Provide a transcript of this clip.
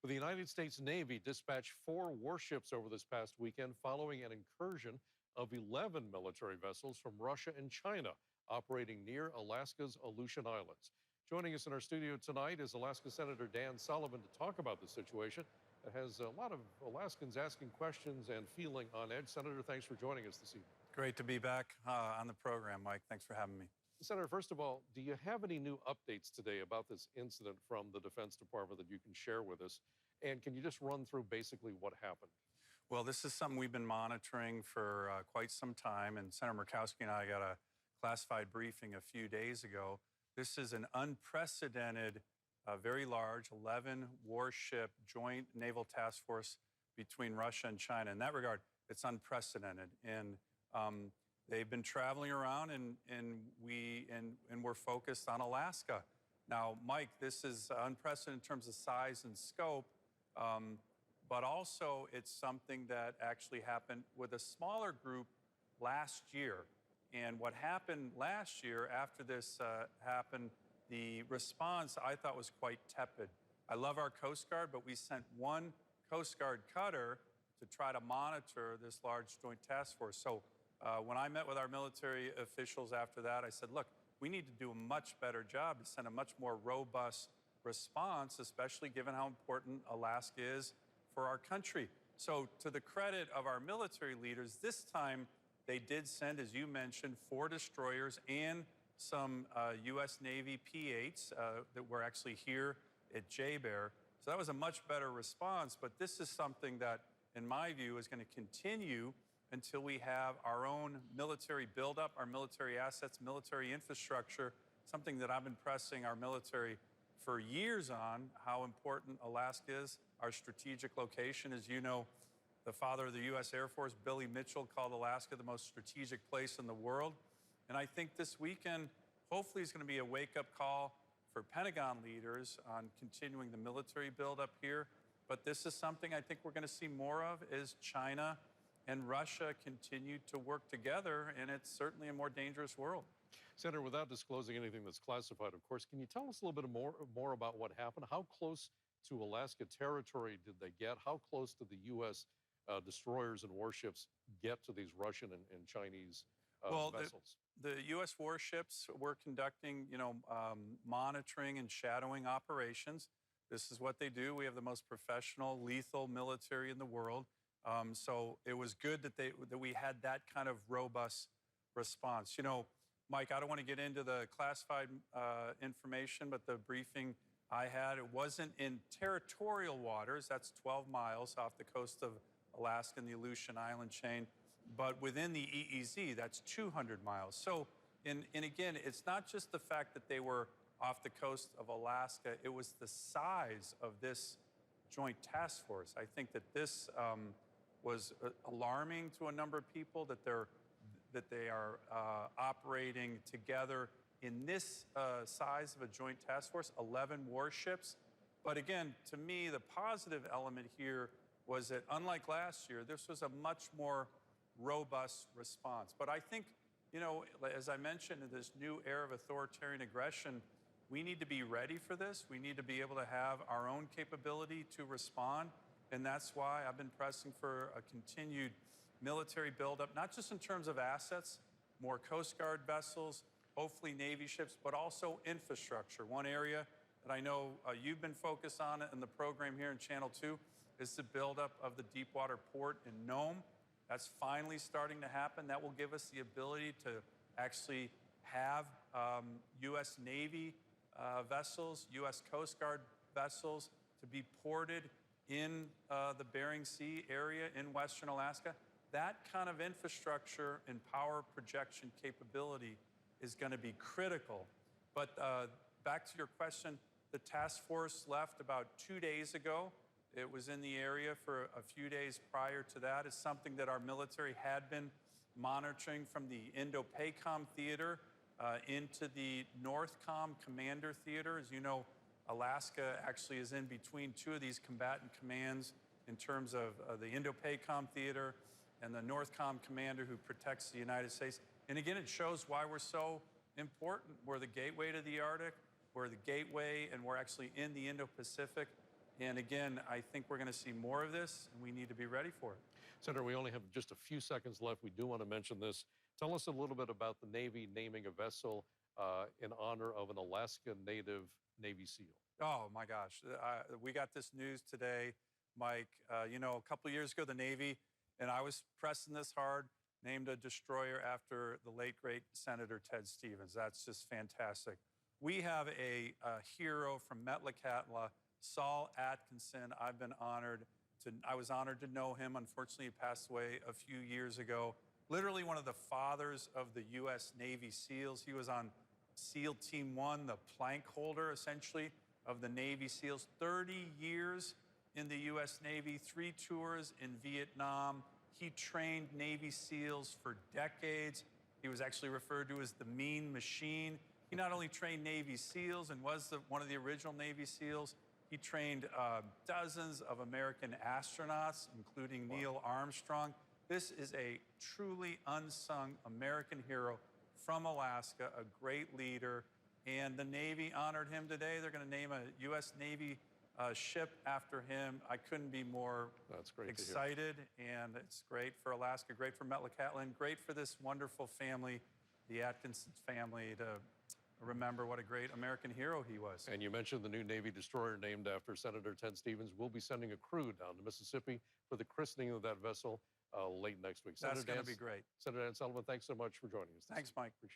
Well, the United States Navy dispatched 4 warships over this past weekend following an incursion of 11 military vessels from Russia and China operating near Alaska's Aleutian Islands. Joining us in our studio tonight is Alaska Senator Dan Sullivan to talk about the situation. It has a lot of Alaskans asking questions and feeling on edge. Senator, thanks for joining us this evening. Great to be back on the program, Mike. Thanks for having me. Senator, first of all, do you have any new updates today about this incident from the Defense Department that you can share with us? And can you just run through basically what happened? Well, this is something we've been monitoring for quite some time, and Senator Murkowski and I got a classified briefing a few days ago. This is an unprecedented, very large 11-warship joint naval task force between Russia and China. In that regard, it's unprecedented. And they've been traveling around, and we're focused on Alaska. Now, Mike, this is unprecedented in terms of size and scope, but also it's something that actually happened with a smaller group last year. And what happened last year after this happened, the response I thought was quite tepid. I love our Coast Guard, but we sent one Coast Guard cutter to try to monitor this large joint task force. So when I met with our military officials after that, I said, look, we need to do a much better job to send a much more robust response, especially given how important Alaska is for our country. So to the credit of our military leaders, this time they did send, as you mentioned, 4 destroyers and some U.S. Navy P-8s that were actually here at J-Bear. So that was a much better response, but this is something that, in my view, is going to continue until we have our own military buildup, our military assets, military infrastructure, something that I've been pressing our military for years on, how important Alaska is, our strategic location. As you know, the father of the U.S. Air Force, Billy Mitchell, called Alaska the most strategic place in the world. And I think this weekend, hopefully, is going to be a wake-up call for Pentagon leaders on continuing the military buildup here. But this is something I think we're going to see more of, is China and Russia continue to work together, and it's certainly a more dangerous world. Senator, without disclosing anything that's classified, of course, can you tell us a little bit more about what happened? How close to Alaska territory did they get? How close did the U.S. Destroyers and warships get to these Russian and Chinese vessels? The U.S. warships were conducting, monitoring and shadowing operations. This is what they do. We have the most professional, lethal military in the world. So it was good that we had that kind of robust response. You know, Mike, I don't want to get into the classified information, but the briefing I had, it wasn't in territorial waters. That's 12 miles off the coast of Alaska and the Aleutian Island chain. But within the EEZ, that's 200 miles. So, and again, it's not just the fact that they were off the coast of Alaska. It was the size of this joint task force. I think that this was alarming to a number of people, that they are operating together in this size of a joint task force, 11 warships. But again, to me, the positive element here was that, unlike last year, this was a much more robust response. But I think, as I mentioned, in this new era of authoritarian aggression, we need to be ready for this. We need to be able to have our own capability to respond. And that's why I've been pressing for a continued military buildup, not just in terms of assets, more Coast Guard vessels, hopefully Navy ships, but also infrastructure. One area that I know you've been focused on in the program here in Channel 2 is the buildup of the deepwater port in Nome. That's finally starting to happen. That will give us the ability to actually have U.S. Navy vessels, U.S. Coast Guard vessels to be ported in the Bering Sea area in Western Alaska. That kind of infrastructure and power projection capability is going to be critical. But back to your question, the task force left about 2 days ago. It was in the area for a few days prior to that. It's something that our military had been monitoring from the Indo-PACOM theater into the NORTHCOM commander theater. As you know, Alaska actually is in between 2 of these combatant commands in terms of the Indo-PACOM theater and the NORTHCOM commander who protects the United States. And again, it shows why we're so important. We're the gateway to the Arctic, we're the gateway, and we're actually in the Indo-Pacific. And again, I think we're going to see more of this, and we need to be ready for it. Senator, we only have just a few seconds left. We do want to mention this. Tell us a little bit about the Navy naming a vessel in honor of an Alaska native Navy SEAL. Oh my gosh, we got this news today, Mike. A couple of years ago, the Navy, and I was pressing this hard, named a destroyer after the late, great Senator Ted Stevens. That's just fantastic. We have a hero from Metlakatla, Saul Atkinson. I was honored to know him. Unfortunately, he passed away a few years ago. Literally one of the fathers of the U.S. Navy SEALs. He was on SEAL Team 1, the plank holder, essentially, of the Navy SEALs. 30 years in the U.S. Navy, 3 tours in Vietnam. He trained Navy SEALs for decades. He was actually referred to as the Mean Machine. He not only trained Navy SEALs and was one of the original Navy SEALs, he trained dozens of American astronauts, including Neil Armstrong. This is a truly unsung American hero from Alaska, a great leader, and the Navy honored him today. They're going to name a U.S. Navy ship after him. I couldn't be more excited, and it's great for Alaska, great for Metlakatla, great for this wonderful family, the Atkinson family, to remember what a great American hero he was. And you mentioned the new Navy destroyer named after Senator Ted Stevens. We'll be sending a crew down to Mississippi for the christening of that vessel late next week. That's going to be great. Senator Dan Sullivan, thanks so much for joining us. Thanks, Mike. Appreciate it.